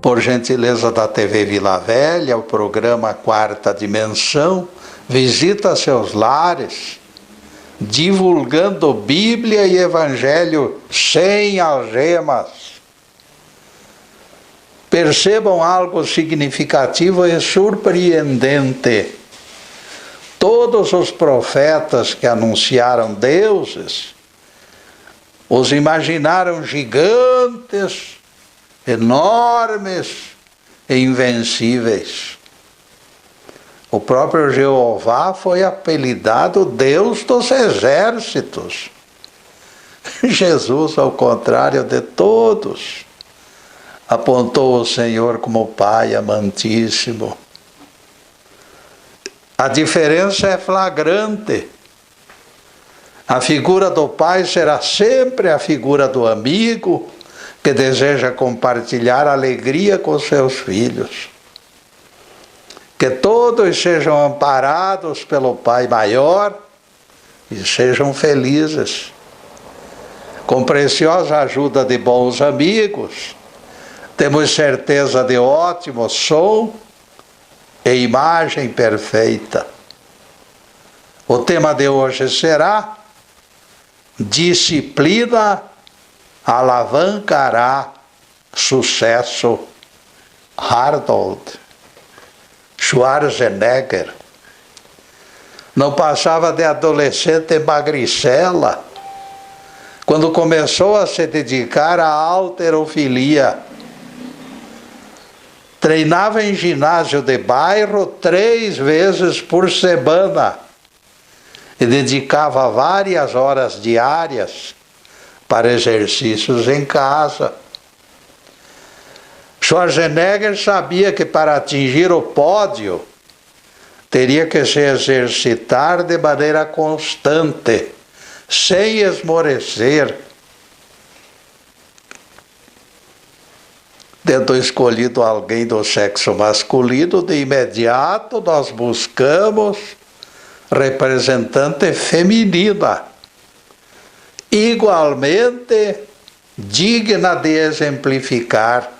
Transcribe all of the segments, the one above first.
por gentileza da TV Vila Velha, o programa Quarta Dimensão visita seus lares, divulgando Bíblia e Evangelho sem algemas. Percebam algo significativo e surpreendente. Todos os profetas que anunciaram deuses, os imaginaram gigantes, enormes e invencíveis. O próprio Jeová foi apelidado Deus dos exércitos. Jesus, ao contrário de todos, apontou o Senhor como Pai amantíssimo. A diferença é flagrante. A figura do pai será sempre a figura do amigo que deseja compartilhar alegria com seus filhos. Que todos sejam amparados pelo Pai maior e sejam felizes. Com preciosa ajuda de bons amigos, temos certeza de ótimo som e imagem perfeita. O tema de hoje será: disciplina alavancará sucesso. Arnold Schwarzenegger. Não passava de adolescente magricela quando começou a se dedicar à halterofilia. Treinava em ginásio de bairro 3 vezes por semana e dedicava várias horas diárias para exercícios em casa. Schwarzenegger sabia que para atingir o pódio teria que se exercitar de maneira constante, sem esmorecer. Tendo escolhido alguém do sexo masculino, de imediato nós buscamos representante feminina, igualmente digna de exemplificar.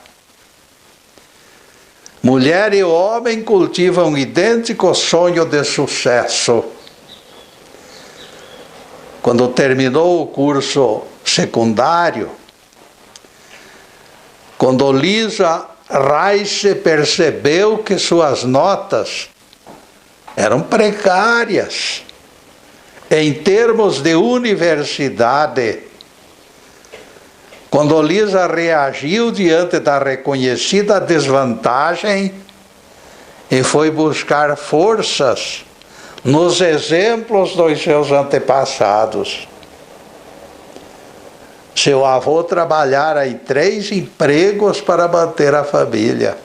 Mulher e homem cultivam um idêntico sonho de sucesso. Quando terminou o curso secundário, Condoleezza Rice percebeu que suas notas eram precárias em termos de universidade. Condoleezza reagiu diante da reconhecida desvantagem e foi buscar forças nos exemplos dos seus antepassados. Seu avô trabalhara em 3 empregos para manter a família.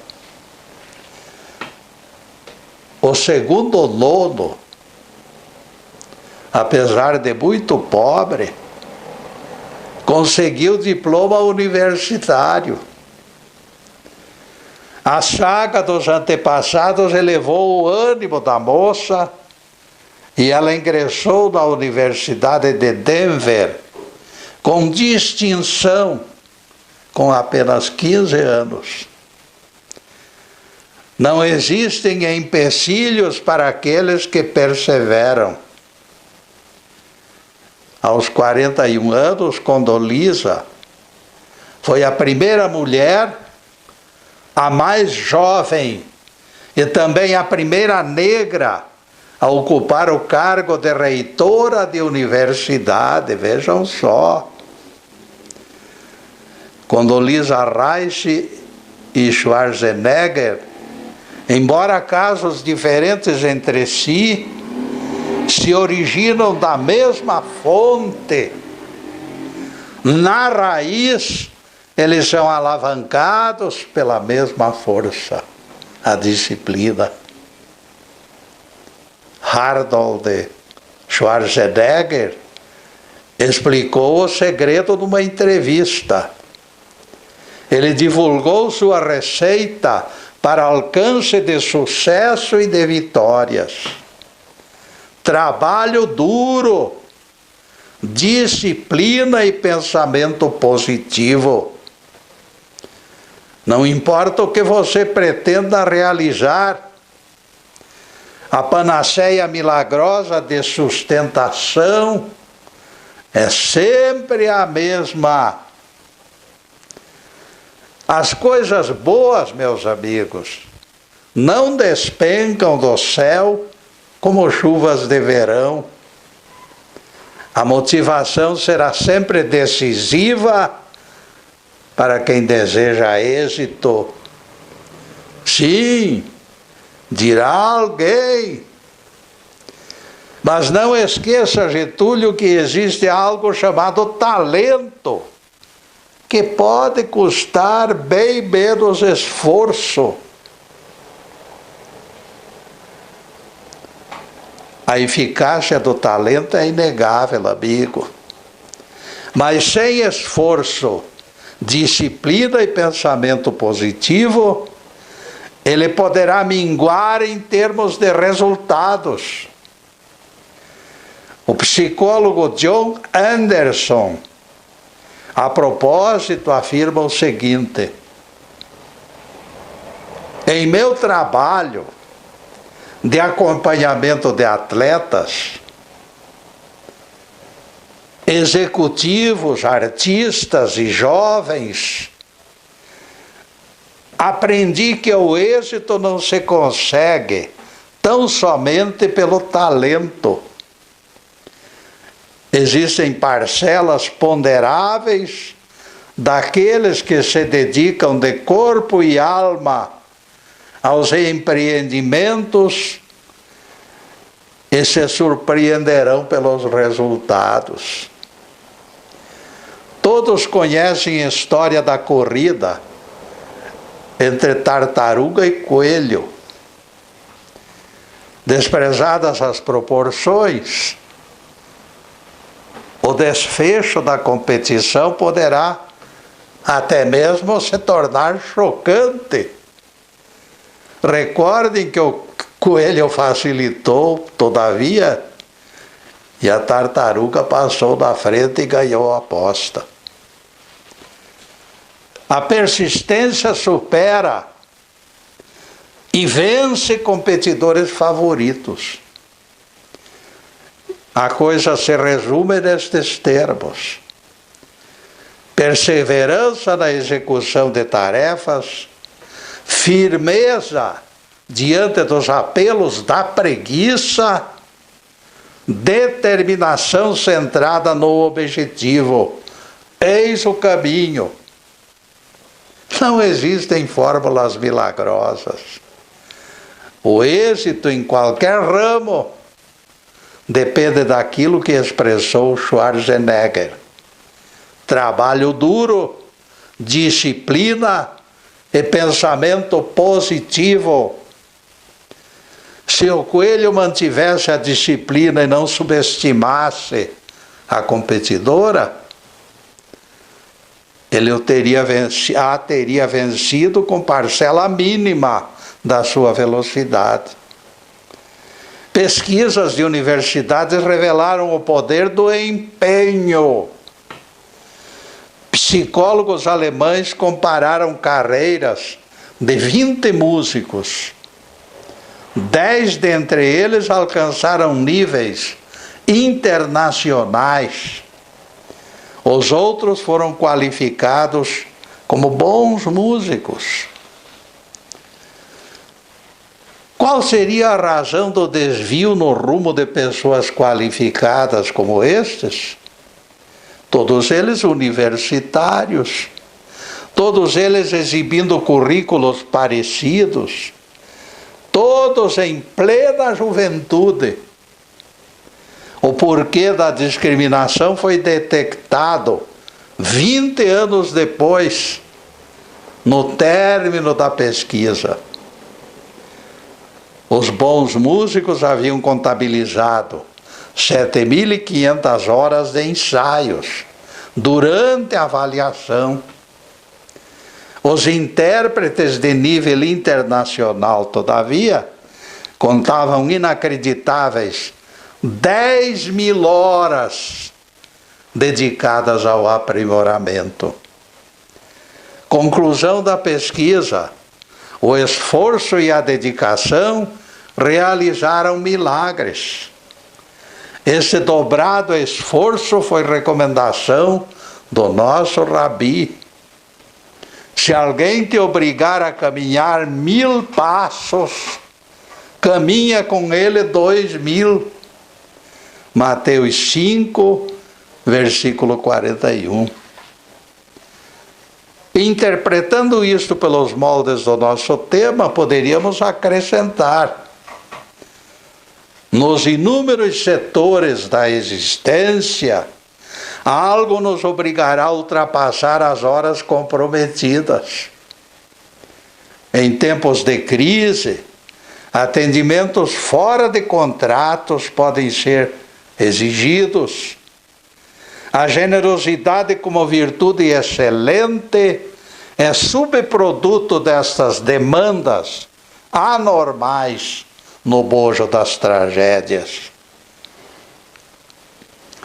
O segundo nono, apesar de muito pobre, conseguiu diploma universitário. A saga dos antepassados elevou o ânimo da moça e ela ingressou na Universidade de Denver com distinção, com apenas 15 anos. Não existem empecilhos para aqueles que perseveram. Aos 41 anos, Condoleezza foi a primeira mulher, a mais jovem e também a primeira negra a ocupar o cargo de reitora de universidade. Vejam só. Condoleezza Rice e Schwarzenegger, embora casos diferentes entre si, se originam da mesma fonte. Na raiz, eles são alavancados pela mesma força, a disciplina. Arnold Schwarzenegger explicou o segredo numa entrevista. Ele divulgou sua receita para alcance de sucesso e de vitórias. Trabalho duro, disciplina e pensamento positivo. Não importa o que você pretenda realizar, a panaceia milagrosa de sustentação é sempre a mesma. As coisas boas, meus amigos, não despencam do céu como chuvas de verão. A motivação será sempre decisiva para quem deseja êxito. Sim, dirá alguém. Mas não esqueça, Getúlio, que existe algo chamado talento, que pode custar bem menos esforço. A eficácia do talento é inegável, amigo. Mas sem esforço, disciplina e pensamento positivo, ele poderá minguar em termos de resultados. O psicólogo John Anderson, a propósito, afirma o seguinte: em meu trabalho de acompanhamento de atletas, executivos, artistas e jovens, aprendi que o êxito não se consegue tão somente pelo talento. Existem parcelas ponderáveis daqueles que se dedicam de corpo e alma aos empreendimentos e se surpreenderão pelos resultados. Todos conhecem a história da corrida entre tartaruga e coelho. Desprezadas as proporções, o desfecho da competição poderá até mesmo se tornar chocante. Recordem que o coelho facilitou, todavia, e a tartaruga passou na frente e ganhou a aposta. A persistência supera e vence competidores favoritos. A coisa se resume nestes termos: perseverança na execução de tarefas, firmeza diante dos apelos da preguiça, determinação centrada no objetivo. Eis o caminho. Não existem fórmulas milagrosas. O êxito em qualquer ramo depende daquilo que expressou Schwarzenegger: trabalho duro, disciplina e pensamento positivo. Se o coelho mantivesse a disciplina e não subestimasse a competidora, ele a teria vencido com parcela mínima da sua velocidade. Pesquisas de universidades revelaram o poder do empenho. Psicólogos alemães compararam carreiras de 20 músicos. 10 dentre eles alcançaram níveis internacionais. Os outros foram qualificados como bons músicos. Qual seria a razão do desvio no rumo de pessoas qualificadas como estes? Todos eles universitários, todos eles exibindo currículos parecidos, todos em plena juventude. O porquê da discriminação foi detectado 20 anos depois, no término da pesquisa. Os bons músicos haviam contabilizado 7.500 horas de ensaios durante a avaliação. Os intérpretes de nível internacional, todavia, contavam inacreditáveis 10.000 horas dedicadas ao aprimoramento. Conclusão da pesquisa: o esforço e a dedicação realizaram milagres. Esse dobrado esforço foi recomendação do nosso Rabi. Se alguém te obrigar a caminhar 1000 passos, caminha com ele 2000. Mateus 5, versículo 41. Interpretando isto pelos moldes do nosso tema, poderíamos acrescentar: nos inúmeros setores da existência, algo nos obrigará a ultrapassar as horas comprometidas. Em tempos de crise, atendimentos fora de contratos podem ser exigidos. A generosidade como virtude excelente é subproduto destas demandas anormais no bojo das tragédias.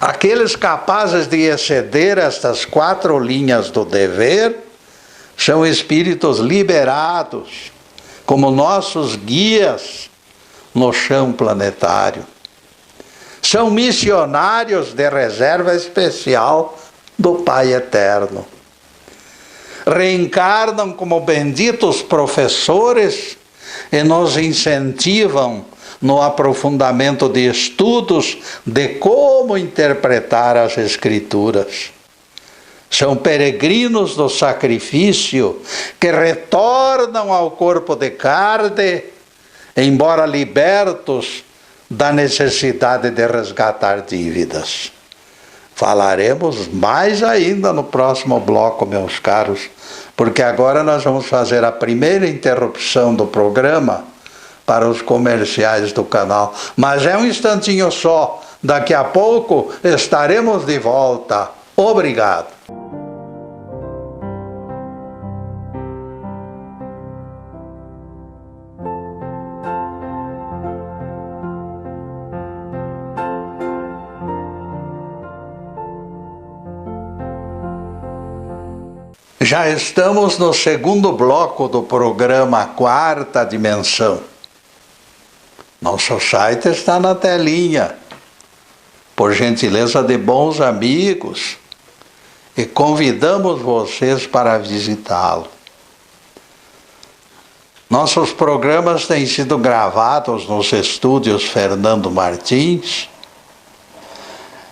Aqueles capazes de exceder estas 4 linhas do dever são espíritos liberados, como nossos guias no chão planetário. São missionários de reserva especial do Pai Eterno. Reencarnam como benditos professores e nos incentivam no aprofundamento de estudos de como interpretar as Escrituras. São peregrinos do sacrifício que retornam ao corpo de carne, embora libertos da necessidade de resgatar dívidas. Falaremos mais ainda no próximo bloco, meus caros, porque agora nós vamos fazer a primeira interrupção do programa para os comerciais do canal. Mas é um instantinho só. Daqui a pouco estaremos de volta. Obrigado. Já estamos no segundo bloco do programa Quarta Dimensão. Nosso site está na telinha, por gentileza de bons amigos, e convidamos vocês para visitá-lo. Nossos programas têm sido gravados nos estúdios Fernando Martins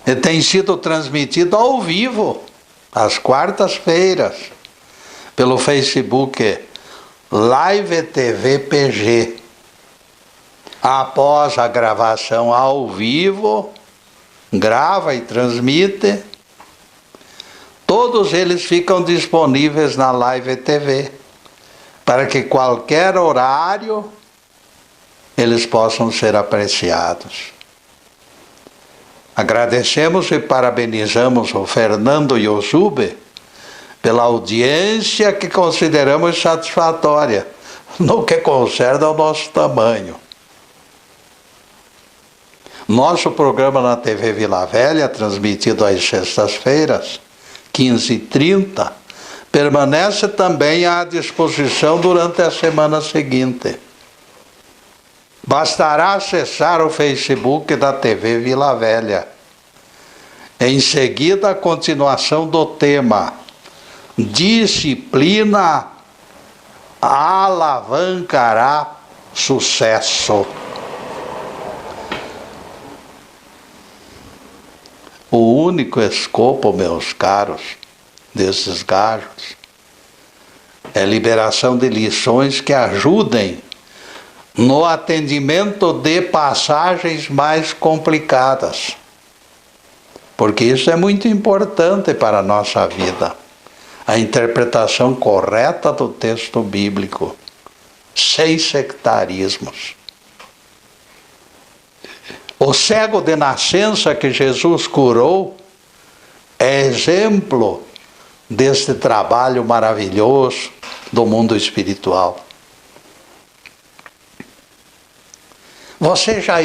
e têm sido transmitidos ao vivo, às quartas-feiras, pelo Facebook Live TV PG. Após a gravação ao vivo, grava e transmite, todos eles ficam disponíveis na Live TV, para que qualquer horário eles possam ser apreciados. Agradecemos e parabenizamos o Fernando e o Zube pela audiência que consideramos satisfatória no que concerne ao nosso tamanho. Nosso programa na TV Vila Velha, transmitido às sextas-feiras, 15h30, permanece também à disposição durante a semana seguinte. Bastará acessar o Facebook da TV Vila Velha. Em seguida, a continuação do tema: disciplina alavancará sucesso. O único escopo, meus caros, desses gajos é liberação de lições que ajudem no atendimento de passagens mais complicadas. Porque isso é muito importante para a nossa vida. A interpretação correta do texto bíblico, sem sectarismos. O cego de nascença que Jesus curou é exemplo deste trabalho maravilhoso do mundo espiritual. Você já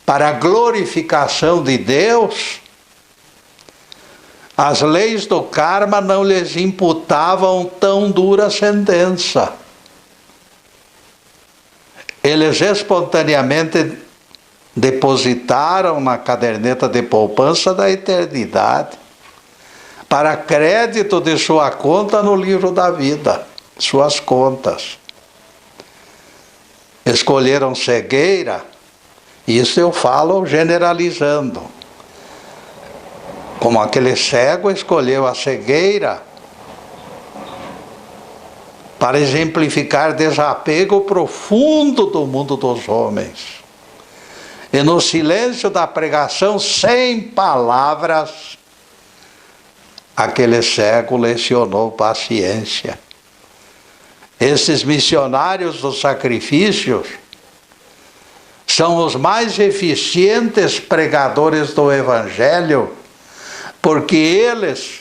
para a glorificação de Deus, as leis do karma não lhes imputavam tão dura sentença. Eles espontaneamente depositaram na caderneta de poupança da eternidade, para crédito de sua conta no livro da vida, suas contas. Escolheram cegueira, isso eu falo generalizando. Como aquele cego escolheu a cegueira para exemplificar desapego profundo do mundo dos homens. E no silêncio da pregação, sem palavras, aquele cego lecionou paciência. Esses missionários dos sacrifícios são os mais eficientes pregadores do Evangelho, porque eles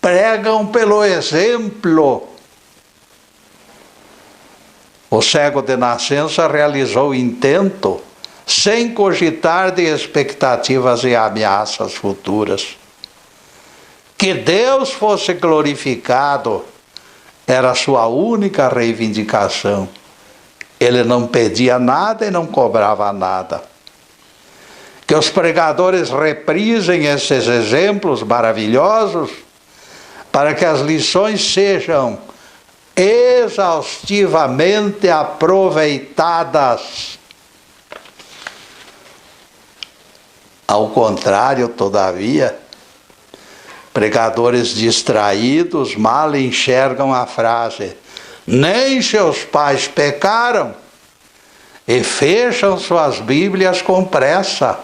pregam pelo exemplo. O cego de nascença realizou o intento sem cogitar de expectativas e ameaças futuras. Que Deus fosse glorificado era a sua única reivindicação. Ele não pedia nada e não cobrava nada. Que os pregadores reprisem esses exemplos maravilhosos para que as lições sejam exaustivamente aproveitadas. Ao contrário, todavia, pregadores distraídos mal enxergam a frase "nem seus pais pecaram" e fecham suas Bíblias com pressa,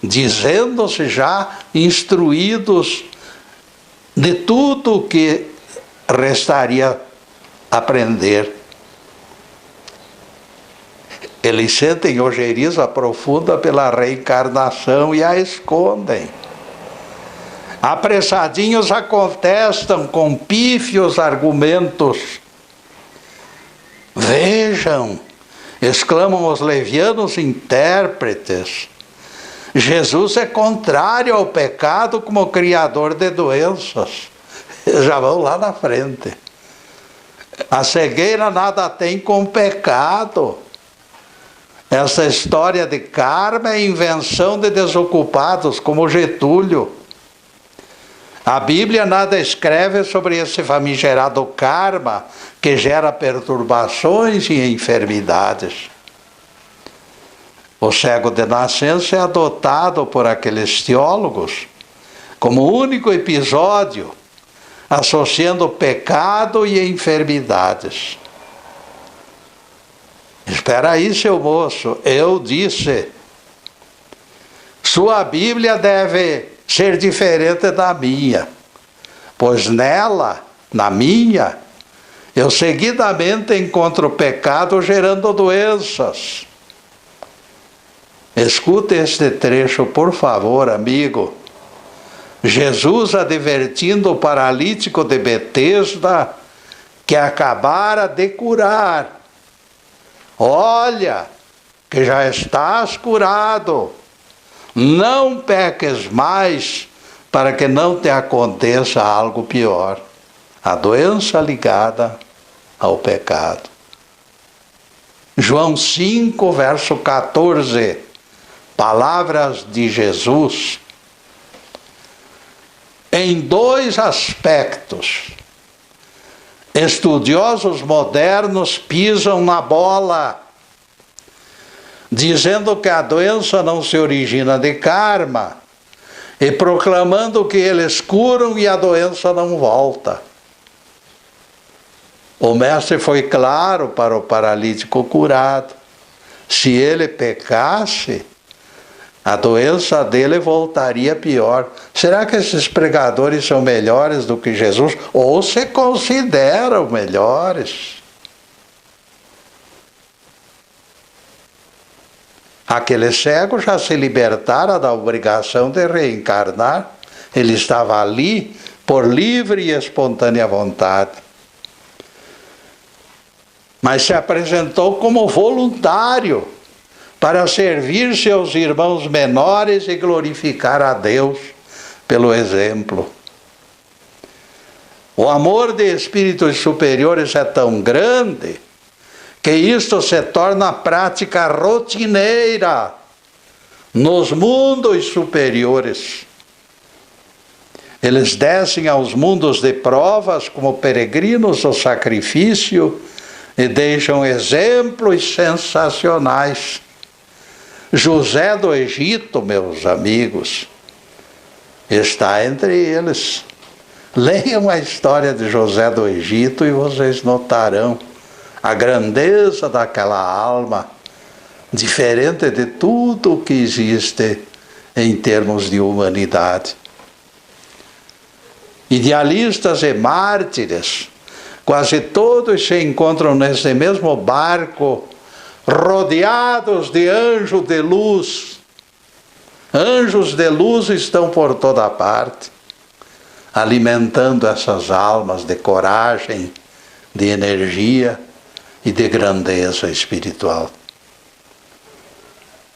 dizendo-se já instruídos de tudo o que restaria aprender. Eles sentem ojeriza profunda pela reencarnação e a escondem. Apressadinhos a contestam com pífios argumentos. Vejam, exclamam os levianos intérpretes, Jesus é contrário ao pecado como criador de doenças. Já vão lá na frente. A cegueira nada tem com pecado. Essa história de karma é invenção de desocupados, como Getúlio. A Bíblia nada escreve sobre esse famigerado karma que gera perturbações e enfermidades. O cego de nascença é adotado por aqueles teólogos como único episódio, associando pecado e enfermidades. Espera aí, seu moço, eu disse, sua Bíblia deve ser diferente da minha, pois nela, na minha, eu seguidamente encontro pecado gerando doenças. Escute este trecho, por favor, amigo. Jesus advertindo o paralítico de Betesda que acabara de curar. Olha, que já estás curado. Não peques mais para que não te aconteça algo pior. A doença ligada ao pecado. João 5, verso 14. Palavras de Jesus. Em dois aspectos, estudiosos modernos pisam na bola, dizendo que a doença não se origina de karma e proclamando que eles curam e a doença não volta. O mestre foi claro para o paralítico curado. Se ele pecasse, a doença dele voltaria pior. Será que esses pregadores são melhores do que Jesus? Ou se consideram melhores? Aquele cego já se libertara da obrigação de reencarnar. Ele estava ali por livre e espontânea vontade. Mas se apresentou como voluntário para servir seus irmãos menores e glorificar a Deus pelo exemplo. O amor de espíritos superiores é tão grande que isto se torna prática rotineira nos mundos superiores. Eles descem aos mundos de provas como peregrinos do sacrifício e deixam exemplos sensacionais. José do Egito, meus amigos, está entre eles. Leiam a história de José do Egito e vocês notarão a grandeza daquela alma, diferente de tudo o que existe em termos de humanidade. Idealistas e mártires, quase todos se encontram nesse mesmo barco, rodeados de anjos de luz. Anjos de luz estão por toda parte, alimentando essas almas de coragem, de energia e de grandeza espiritual.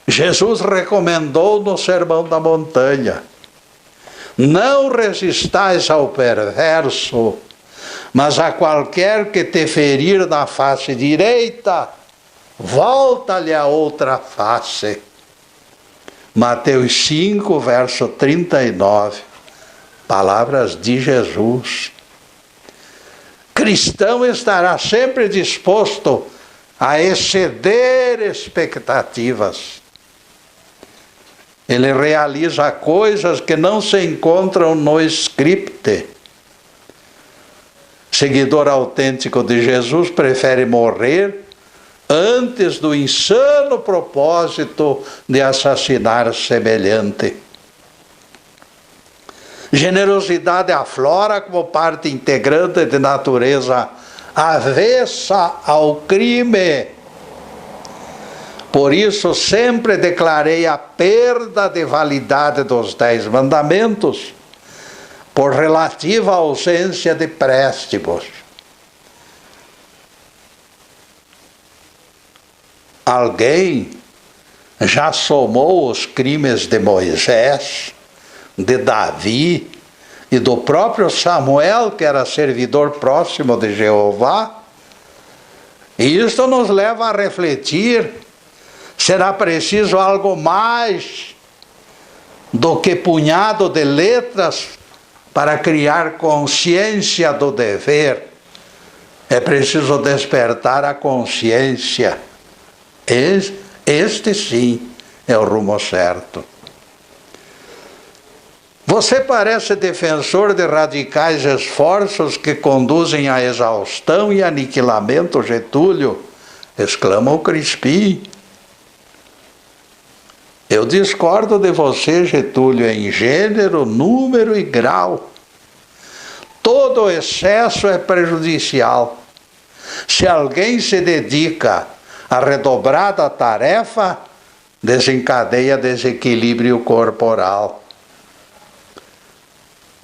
Jesus recomendou no Sermão da Montanha: não resistais ao perverso, mas a qualquer que te ferir na face direita, volta-lhe a outra face. Mateus 5, verso 39. Palavras de Jesus. Cristão estará sempre disposto a exceder expectativas. Ele realiza coisas que não se encontram no script. Seguidor autêntico de Jesus prefere morrer antes do insano propósito de assassinar semelhante. Generosidade aflora como parte integrante de natureza avessa ao crime. Por isso sempre declarei a perda de validade dos 10 mandamentos por relativa ausência de préstimos. Alguém já somou os crimes de Moisés, de Davi e do próprio Samuel, que era servidor próximo de Jeová? E isto nos leva a refletir: será preciso algo mais do que punhado de letras para criar consciência do dever? É preciso despertar a consciência. Este sim é o rumo certo. Você parece defensor de radicais esforços que conduzem à exaustão e aniquilamento, Getúlio, exclama o Crispim. Eu discordo de você, Getúlio, em gênero, número e grau. Todo excesso é prejudicial. Se alguém se dedica a redobrada tarefa, desencadeia desequilíbrio corporal.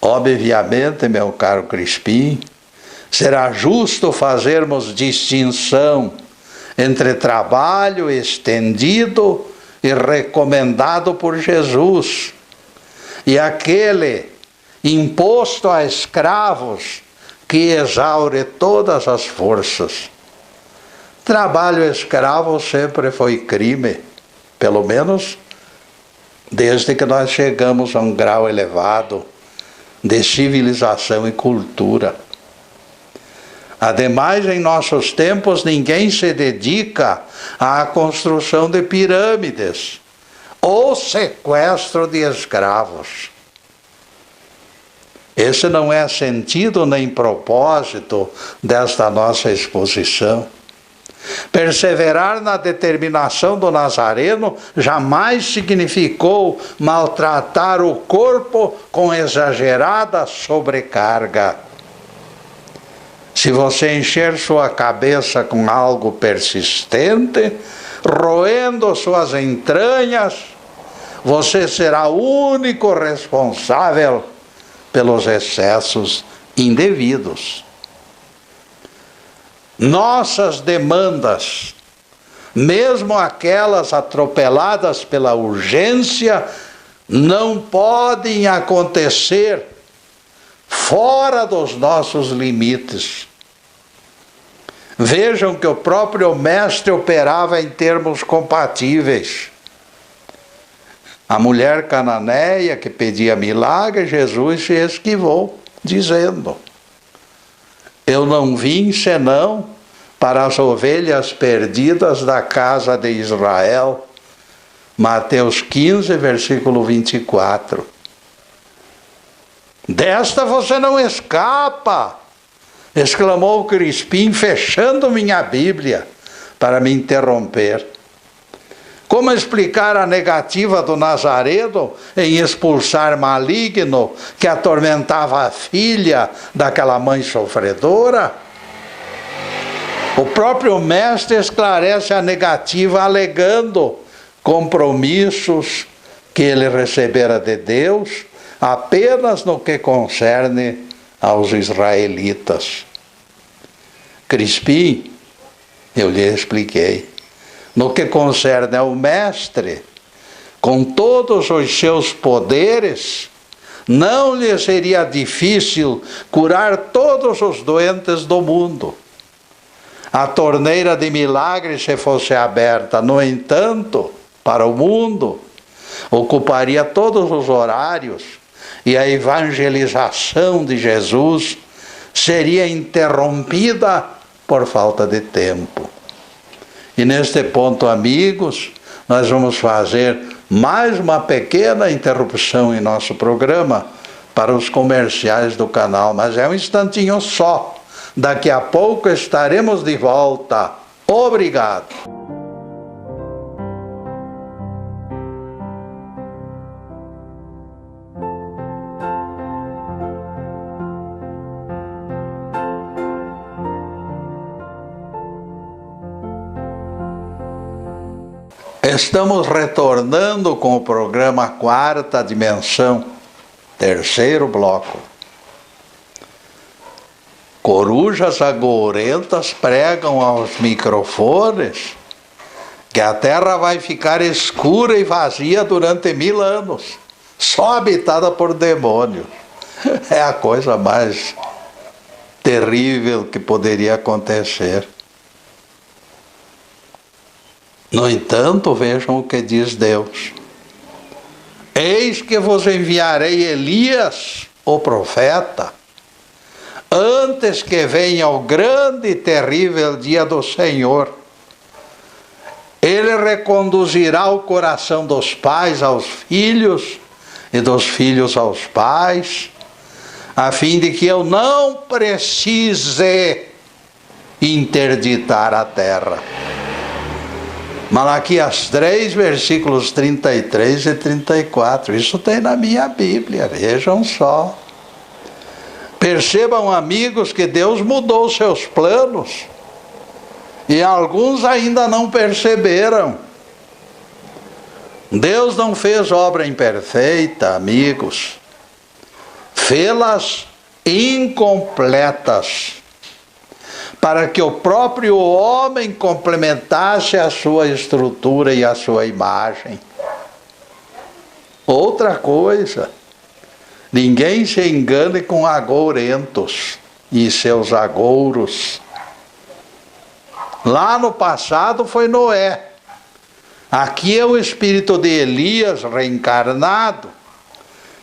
Obviamente, meu caro Crispim, será justo fazermos distinção entre trabalho estendido e recomendado por Jesus e aquele imposto a escravos que exaure todas as forças. Trabalho escravo sempre foi crime, pelo menos desde que nós chegamos a um grau elevado de civilização e cultura. Ademais, em nossos tempos, ninguém se dedica à construção de pirâmides ou sequestro de escravos. Esse não é sentido nem propósito desta nossa exposição. Perseverar na determinação do Nazareno jamais significou maltratar o corpo com exagerada sobrecarga. Se você encher sua cabeça com algo persistente, roendo suas entranhas, você será o único responsável pelos excessos indevidos. Nossas demandas mesmo aquelas atropeladas pela urgência, não podem acontecer fora dos nossos limites. Vejam que o próprio mestre operava em termos compatíveis. A mulher cananeia que pedia milagre, Jesus se esquivou, dizendo: eu não vim senão para as ovelhas perdidas da casa de Israel. Mateus 15, versículo 24. Desta você não escapa, exclamou Crispim, fechando minha Bíblia para me interromper. Como explicar a negativa do Nazareno em expulsar maligno que atormentava a filha daquela mãe sofredora? O próprio mestre esclarece a negativa alegando compromissos que ele recebera de Deus apenas no que concerne aos israelitas. Crispim, eu lhe expliquei, no que concerne ao mestre, com todos os seus poderes, não lhe seria difícil curar todos os doentes do mundo. A torneira de milagres, se fosse aberta, no entanto, para o mundo, ocuparia todos os horários e a evangelização de Jesus seria interrompida por falta de tempo. E neste ponto, amigos, nós vamos fazer mais uma pequena interrupção em nosso programa para os comerciais do canal, mas é um instantinho só. Daqui a pouco estaremos de volta. Obrigado. Estamos retornando com o programa Quarta Dimensão, terceiro bloco. Corujas agourentas pregam aos microfones que a Terra vai ficar escura e vazia durante 1000 anos, só habitada por demônios. É a coisa mais terrível que poderia acontecer. No entanto, vejam o que diz Deus: eis que vos enviarei Elias, o profeta, antes que venha o grande e terrível dia do Senhor. Ele reconduzirá o coração dos pais aos filhos e dos filhos aos pais, a fim de que eu não precise interditar a terra. Malaquias 3, versículos 33 e 34. Isso tem na minha Bíblia, vejam só. Percebam, amigos, que Deus mudou seus planos e alguns ainda não perceberam. Deus não fez obra imperfeita, amigos. Fê-las incompletas, para que o próprio homem complementasse a sua estrutura e a sua imagem. Outra coisa, ninguém se engane com agourentos e seus agouros. Lá no passado foi Noé. Aqui é o espírito de Elias reencarnado,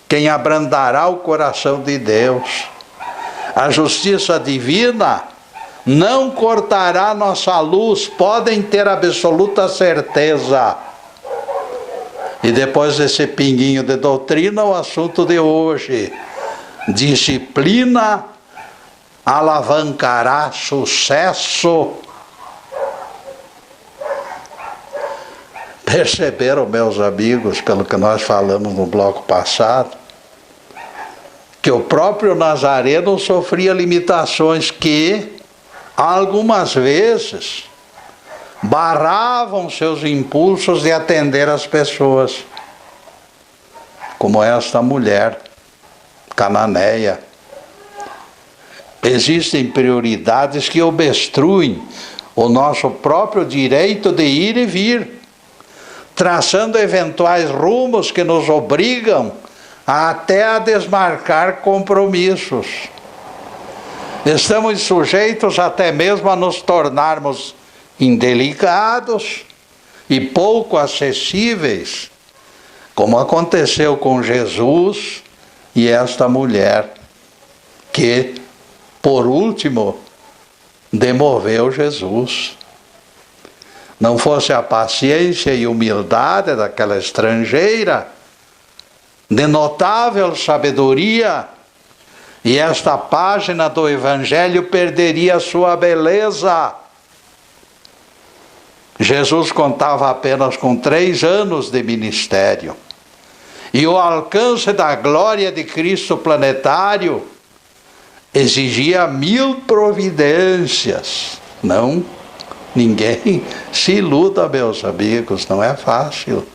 quem abrandará o coração de Deus. A justiça divina não cortará nossa luz, podem ter absoluta certeza. E depois desse pinguinho de doutrina, o assunto de hoje: disciplina alavancará sucesso. Perceberam, meus amigos, pelo que nós falamos no bloco passado, que o próprio Nazareno sofria limitações que algumas vezes barravam seus impulsos de atender as pessoas, como esta mulher cananeia. Existem prioridades que obstruem o nosso próprio direito de ir e vir, traçando eventuais rumos que nos obrigam até a desmarcar compromissos. Estamos sujeitos até mesmo a nos tornarmos indelicados e pouco acessíveis, como aconteceu com Jesus e esta mulher, que, por último, demoveu Jesus. Não fosse a paciência e humildade daquela estrangeira, de notável sabedoria, e esta página do Evangelho perderia sua beleza. Jesus contava apenas com 3 anos de ministério, e o alcance da glória de Cristo planetário exigia 1000 providências. Não, ninguém se iluda, meus amigos, não é fácil.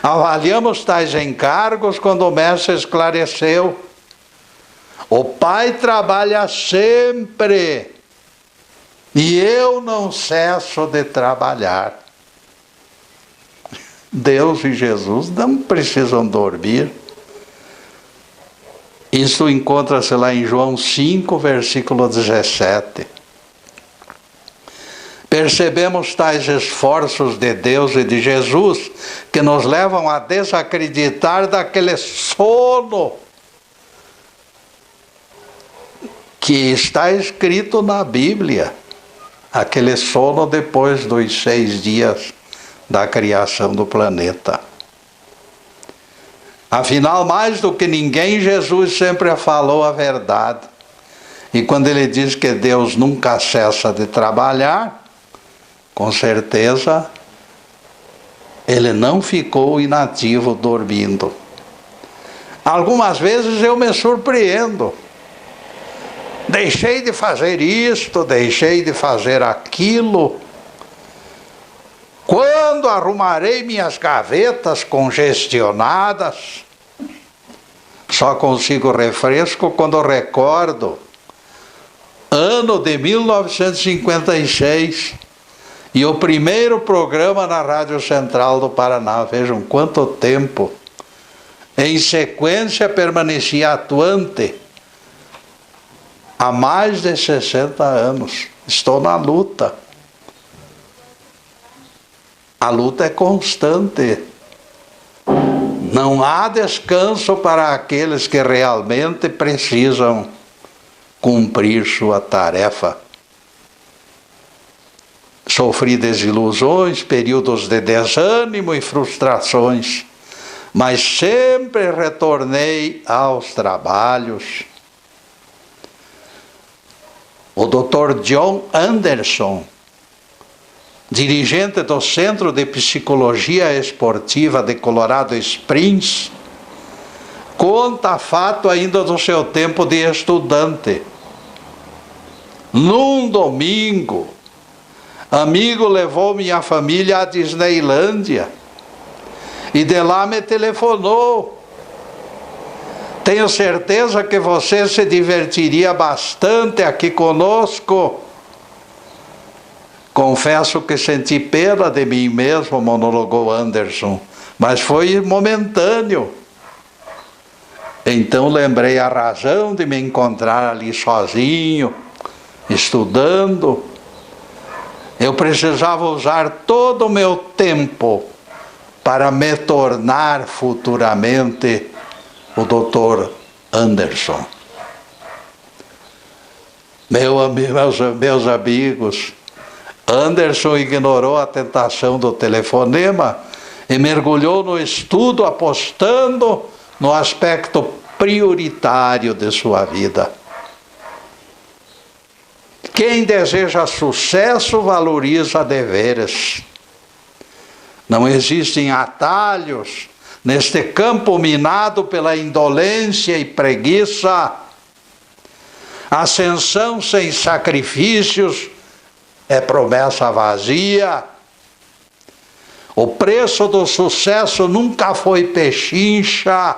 Avaliamos tais encargos quando o mestre esclareceu: o Pai trabalha sempre, e eu não cesso de trabalhar. Deus e Jesus não precisam dormir. Isso encontra-se lá em João 5, versículo 17. Percebemos tais esforços de Deus e de Jesus que nos levam a desacreditar daquele sono que está escrito na Bíblia, aquele sono depois dos 6 dias da criação do planeta. Afinal, mais do que ninguém, Jesus sempre falou a verdade. E quando ele diz que Deus nunca cessa de trabalhar, com certeza, ele não ficou inativo dormindo. Algumas vezes eu me surpreendo. Deixei de fazer isto, deixei de fazer aquilo. Quando arrumarei minhas gavetas congestionadas? Só consigo refresco quando recordo ano de 1956 e o primeiro programa na Rádio Central do Paraná. Vejam quanto tempo. Em sequência permanecia atuante há mais de 60 anos. Estou na luta. A luta é constante. Não há descanso para aqueles que realmente precisam cumprir sua tarefa. Sofri desilusões, períodos de desânimo e frustrações, mas sempre retornei aos trabalhos. O Dr. John Anderson, dirigente do Centro de Psicologia Esportiva de Colorado Springs, conta fato ainda do seu tempo de estudante. Num domingo, amigo levou minha família à Disneylândia e de lá me telefonou. Tenho certeza que você se divertiria bastante aqui conosco. Confesso que senti pena de mim mesmo, monologou Anderson, mas foi momentâneo. Então lembrei a razão de me encontrar ali sozinho, estudando. Eu precisava usar todo o meu tempo para me tornar futuramente o Dr. Anderson. Meus amigos, Anderson ignorou a tentação do telefonema e mergulhou no estudo, apostando no aspecto prioritário de sua vida. Quem deseja sucesso valoriza deveres. Não existem atalhos neste campo minado pela indolência e preguiça. Ascensão sem sacrifícios é promessa vazia. O preço do sucesso nunca foi pechincha.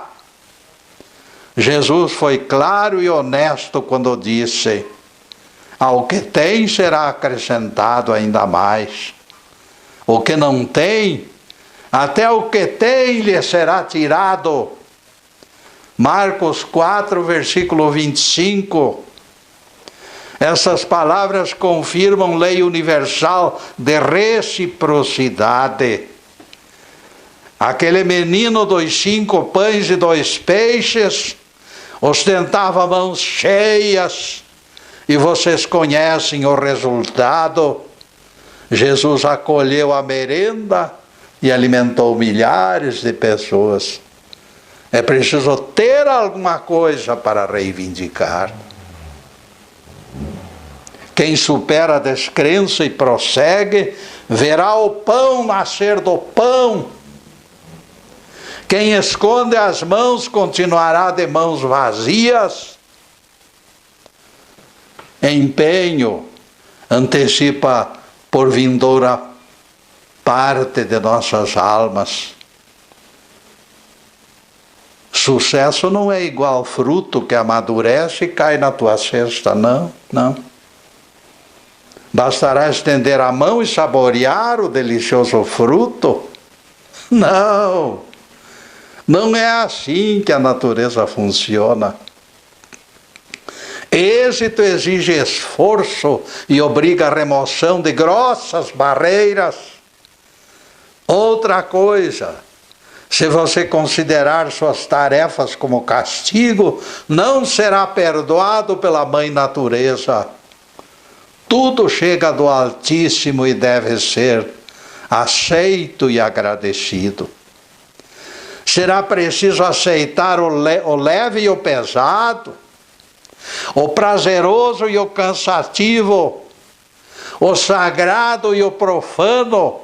Jesus foi claro e honesto quando disse: Ao que tem será acrescentado ainda mais. O que não tem, até o que tem lhe será tirado. Marcos 4, versículo 25. Essas palavras confirmam lei universal de reciprocidade. Aquele menino dos 5 pães e 2 peixes ostentava mãos cheias, e vocês conhecem o resultado. Jesus acolheu a merenda e alimentou milhares de pessoas. É preciso ter alguma coisa para reivindicar. Quem supera a descrença e prossegue, verá o pão nascer do pão. Quem esconde as mãos continuará de mãos vazias. Empenho antecipa por vindoura parte de nossas almas. Sucesso não é igual fruto que amadurece e cai na tua cesta, não, não. Bastará estender a mão e saborear o delicioso fruto? Não, não é assim que a natureza funciona. Êxito exige esforço e obriga a remoção de grossas barreiras. Outra coisa, se você considerar suas tarefas como castigo, não será perdoado pela Mãe Natureza. Tudo chega do Altíssimo e deve ser aceito e agradecido. Será preciso aceitar o leve e o pesado, o prazeroso e o cansativo, o sagrado e o profano,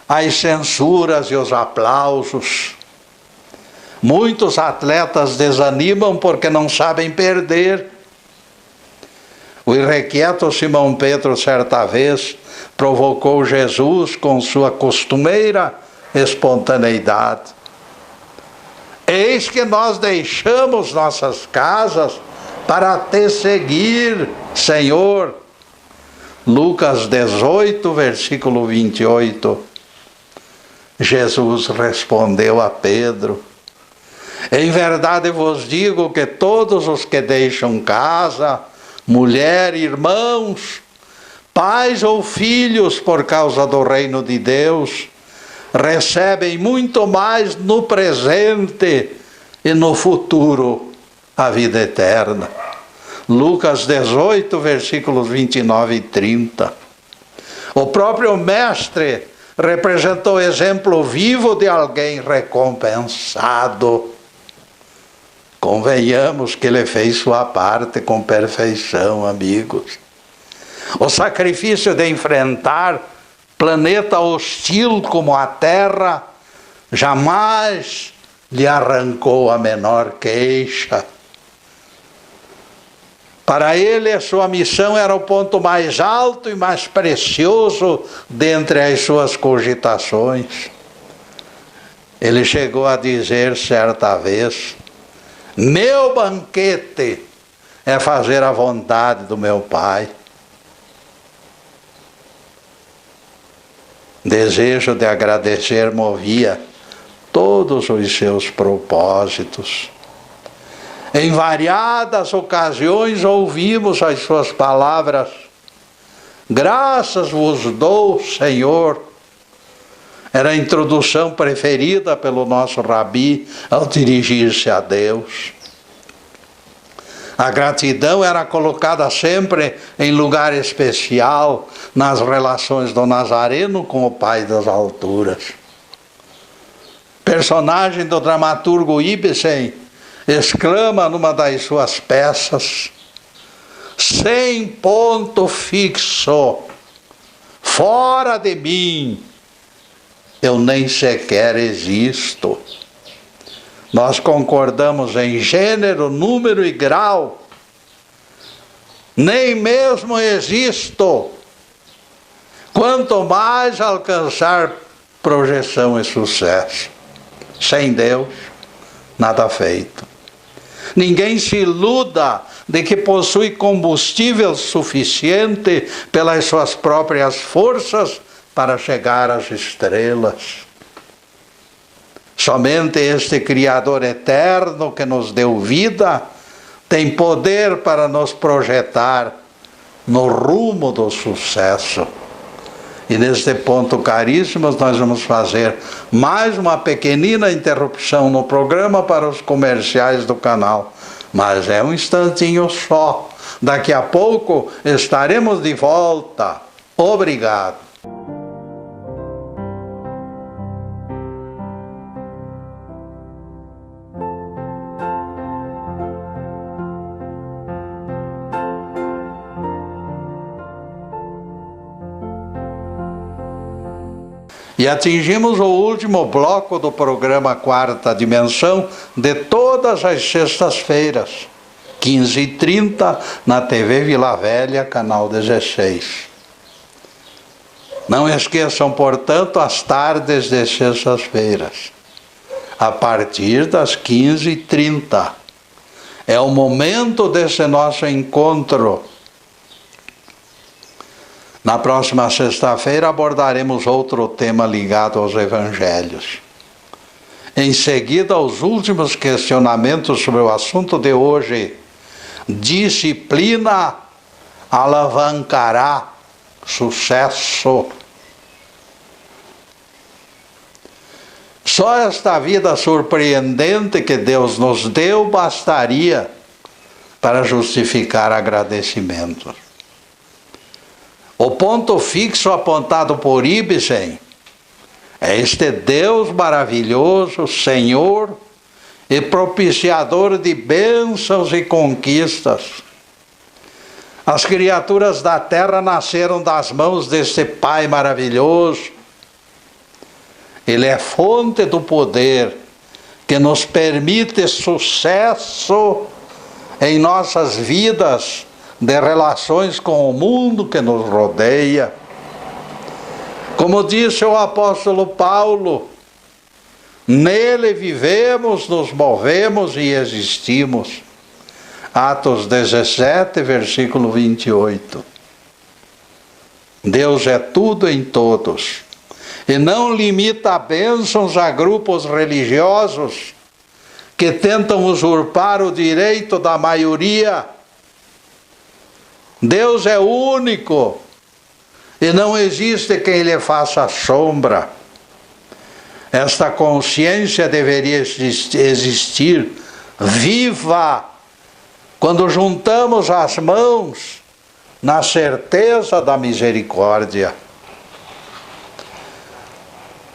as censuras e os aplausos. Muitos atletas desanimam porque não sabem perder. O irrequieto Simão Pedro, certa vez, provocou Jesus com sua costumeira espontaneidade. Eis que nós deixamos nossas casas para te seguir, Senhor. Lucas 18, versículo 28. Jesus respondeu a Pedro: em verdade vos digo que todos os que deixam casa, mulher, irmãos, pais ou filhos por causa do reino de Deus, recebem muito mais no presente e no futuro a vida eterna. Lucas 18, versículos 29 e 30. O próprio Mestre representou exemplo vivo de alguém recompensado. Convenhamos que ele fez sua parte com perfeição, amigos. O sacrifício de enfrentar planeta hostil como a Terra jamais lhe arrancou a menor queixa. Para ele, a sua missão era o ponto mais alto e mais precioso dentre as suas cogitações. Ele chegou a dizer certa vez: meu banquete é fazer a vontade do meu Pai. Desejo de agradecer movia todos os seus propósitos. Em variadas ocasiões ouvimos as suas palavras: graças vos dou, Senhor. Era a introdução preferida pelo nosso rabi ao dirigir-se a Deus. A gratidão era colocada sempre em lugar especial nas relações do Nazareno com o Pai das alturas. Personagem do dramaturgo Ibsen exclama numa das suas peças: sem ponto fixo, fora de mim, eu nem sequer existo. Nós concordamos em gênero, número e grau. Nem mesmo existo. Quanto mais alcançar projeção e sucesso. Sem Deus, nada feito. Ninguém se iluda de que possui combustível suficiente pelas suas próprias forças para chegar às estrelas. Somente este Criador eterno que nos deu vida tem poder para nos projetar no rumo do sucesso. E neste ponto, caríssimos, nós vamos fazer mais uma pequenina interrupção no programa para os comerciais do canal. Mas é um instantinho só. Daqui a pouco estaremos de volta. Obrigado. E atingimos o último bloco do programa Quarta Dimensão de todas as sextas-feiras, 15h30, na TV Vila Velha, canal 16. Não esqueçam, portanto, as tardes de sextas-feiras, a partir das 15h30. É o momento desse nosso encontro. Na próxima sexta-feira abordaremos outro tema ligado aos evangelhos. Em seguida, os últimos questionamentos sobre o assunto de hoje. Disciplina alavancará sucesso. Só esta vida surpreendente que Deus nos deu bastaria para justificar agradecimento. O ponto fixo apontado por Ibsen é este Deus maravilhoso, Senhor e propiciador de bênçãos e conquistas. As criaturas da terra nasceram das mãos deste Pai maravilhoso. Ele é fonte do poder que nos permite sucesso em nossas vidas, de relações com o mundo que nos rodeia. Como disse o apóstolo Paulo, nele vivemos, nos movemos e existimos. Atos 17, versículo 28. Deus é tudo em todos e não limita bênçãos a grupos religiosos que tentam usurpar o direito da maioria. Deus é único e não existe quem lhe faça sombra. Esta consciência deveria existir viva quando juntamos as mãos na certeza da misericórdia.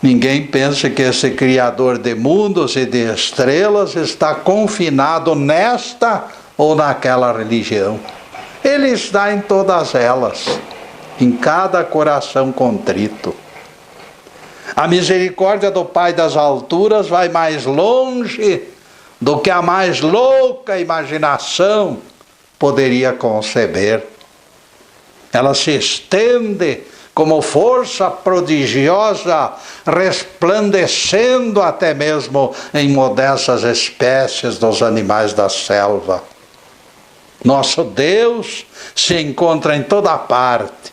Ninguém pensa que esse Criador de mundos e de estrelas está confinado nesta ou naquela religião. Ele está em todas elas, em cada coração contrito. A misericórdia do Pai das alturas vai mais longe do que a mais louca imaginação poderia conceber. Ela se estende como força prodigiosa, resplandecendo até mesmo em modestas espécies dos animais da selva. Nosso Deus se encontra em toda parte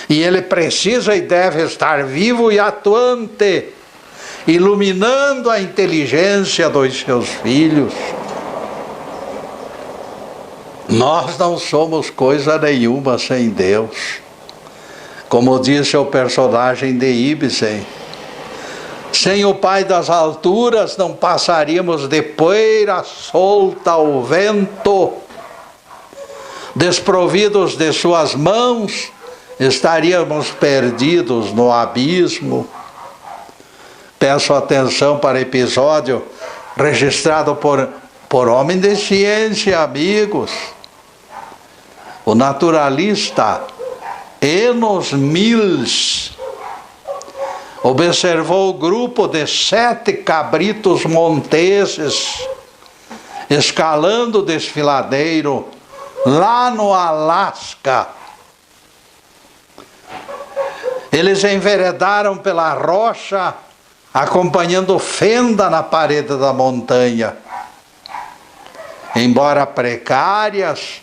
e Ele precisa e deve estar vivo e atuante, iluminando a inteligência dos seus filhos. Nós não somos coisa nenhuma sem Deus. Como disse o personagem de Ibsen, sem o Pai das alturas não passaríamos de poeira solta ao vento. Desprovidos de suas mãos, estaríamos perdidos no abismo. Peço atenção para episódio registrado por homem de ciência, amigos. O naturalista Enos Mills observou o grupo de 7 cabritos monteses escalando o desfiladeiro lá no Alasca. Eles enveredaram pela rocha, acompanhando fenda na parede da montanha. embora precárias,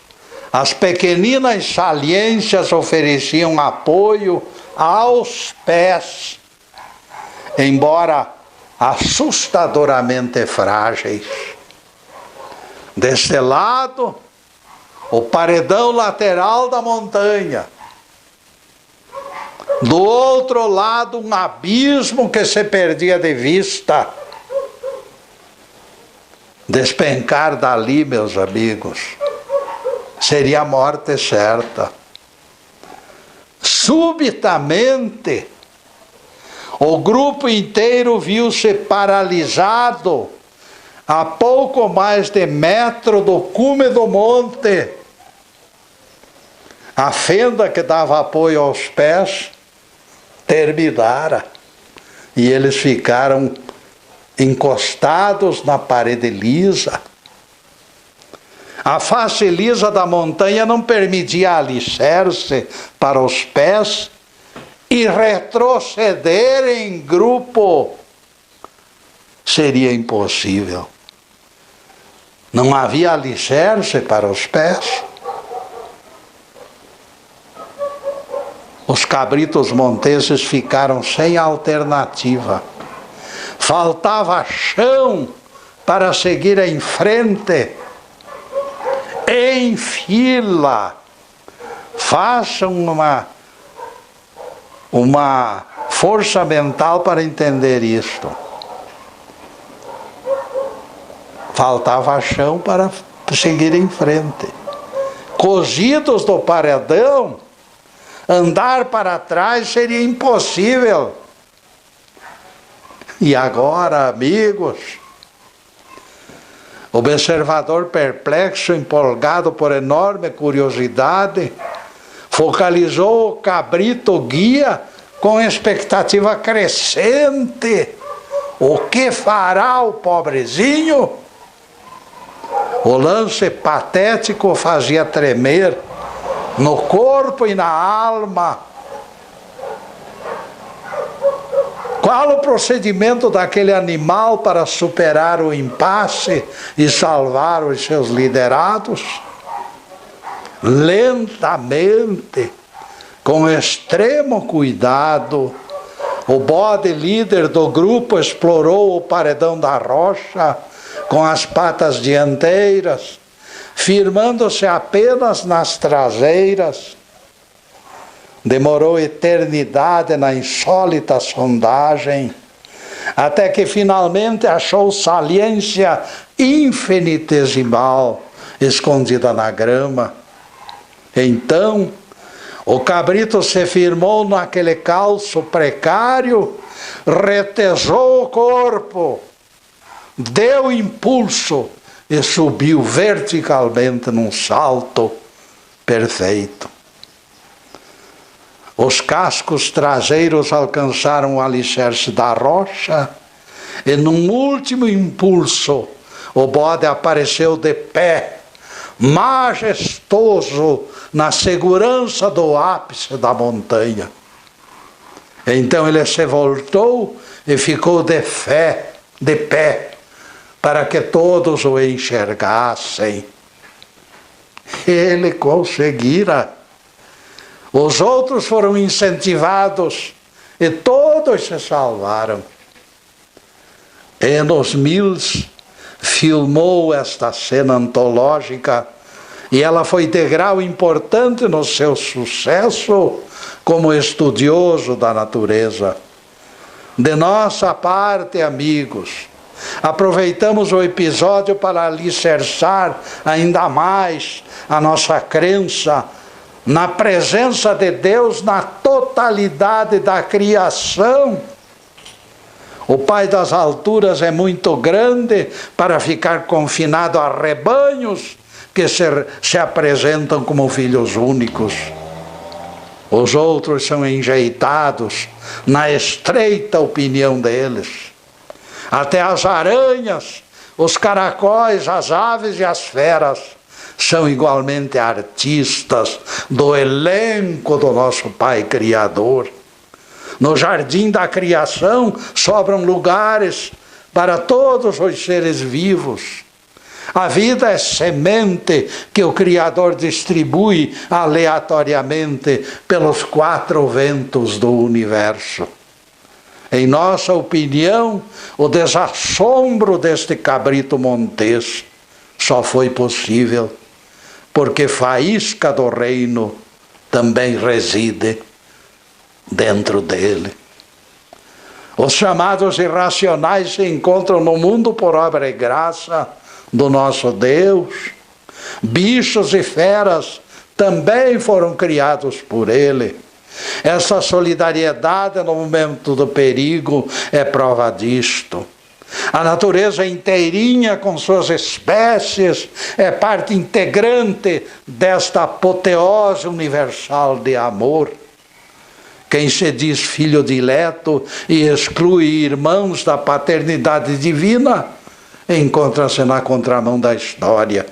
as pequeninas saliências ofereciam apoio aos pés, embora assustadoramente frágeis. Deste lado, o paredão lateral da montanha. Do outro lado, um abismo que se perdia de vista. Despencar dali, meus amigos, seria a morte certa. Subitamente, o grupo inteiro viu-se paralisado a pouco mais de metro do cume do monte. A fenda que dava apoio aos pés terminara e eles ficaram encostados na parede lisa. A face lisa da montanha não permitia alicerce para os pés e retroceder em grupo seria impossível. Não havia alicerce para os pés. Os cabritos monteses ficaram sem alternativa. Faltava chão para seguir em frente. Em fila. Façam uma força mental para entender isto. Faltava chão para seguir em frente. Cozidos do paredão, andar para trás seria impossível. E agora, amigos, o observador perplexo, empolgado por enorme curiosidade, focalizou o cabrito guia com expectativa crescente. O que fará o pobrezinho? O lance patético o fazia tremer no corpo e na alma. Qual o procedimento daquele animal para superar o impasse e salvar os seus liderados? Lentamente, com extremo cuidado, o bode líder do grupo explorou o paredão da rocha com as patas dianteiras, firmando-se apenas nas traseiras. Demorou eternidade na insólita sondagem, até que finalmente achou saliência infinitesimal escondida na grama. Então, o cabrito se firmou naquele calço precário, retesou o corpo, deu impulso e subiu verticalmente num salto perfeito. Os cascos traseiros alcançaram o alicerce da rocha e num último impulso o bode apareceu de pé, majestoso na segurança do ápice da montanha. Então ele se voltou e ficou de pé, para que todos o enxergassem. Ele conseguira. Os outros foram incentivados e todos se salvaram. Enos Mills filmou esta cena antológica e ela foi degrau importante no seu sucesso como estudioso da natureza. De nossa parte, amigos, aproveitamos o episódio para alicerçar ainda mais a nossa crença na presença de Deus na totalidade da criação. O Pai das alturas é muito grande para ficar confinado a rebanhos que se apresentam como filhos únicos. Os outros são enjeitados na estreita opinião deles. Até as aranhas, os caracóis, as aves e as feras são igualmente artistas do elenco do nosso Pai Criador. No jardim da criação sobram lugares para todos os seres vivos. A vida é semente que o Criador distribui aleatoriamente pelos 4 ventos do universo. Em nossa opinião, o desassombro deste cabrito montês só foi possível porque faísca do reino também reside dentro dele. Os chamados irracionais se encontram no mundo por obra e graça do nosso Deus. Bichos e feras também foram criados por Ele. Essa solidariedade no momento do perigo é prova disto. A natureza inteirinha com suas espécies é parte integrante desta apoteose universal de amor. Quem se diz filho dileto e exclui irmãos da paternidade divina, encontra-se na contramão da história.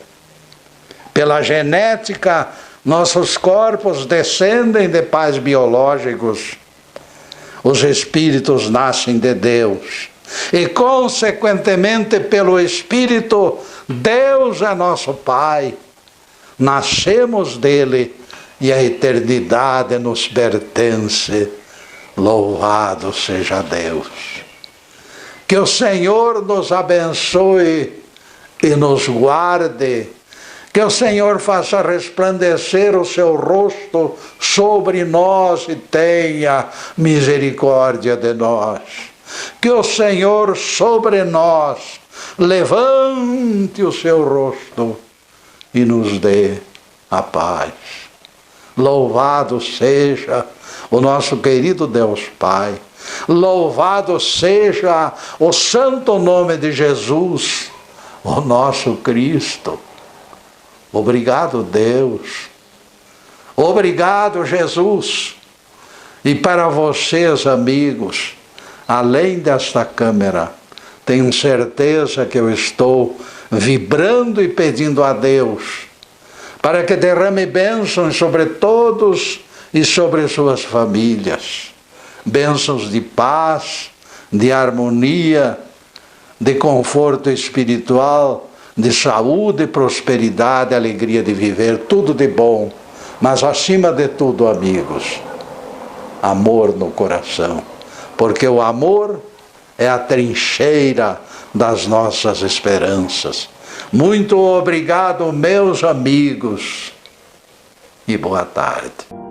Pela genética, nossos corpos descendem de pais biológicos. Os espíritos nascem de Deus. E, consequentemente, pelo Espírito, Deus é nosso Pai. Nascemos dele e a eternidade nos pertence. Louvado seja Deus. Que o Senhor nos abençoe e nos guarde. Que o Senhor faça resplandecer o seu rosto sobre nós e tenha misericórdia de nós. Que o Senhor sobre nós levante o seu rosto e nos dê a paz. Louvado seja o nosso querido Deus Pai. Louvado seja o santo nome de Jesus, o nosso Cristo. Obrigado, Deus. Obrigado, Jesus. E para vocês, amigos, além desta câmera, tenho certeza que eu estou vibrando e pedindo a Deus para que derrame bênçãos sobre todos e sobre suas famílias. Bênçãos de paz, de harmonia, de conforto espiritual, de saúde, prosperidade, alegria de viver, tudo de bom. Mas acima de tudo, amigos, amor no coração. Porque o amor é a trincheira das nossas esperanças. Muito obrigado, meus amigos, e boa tarde.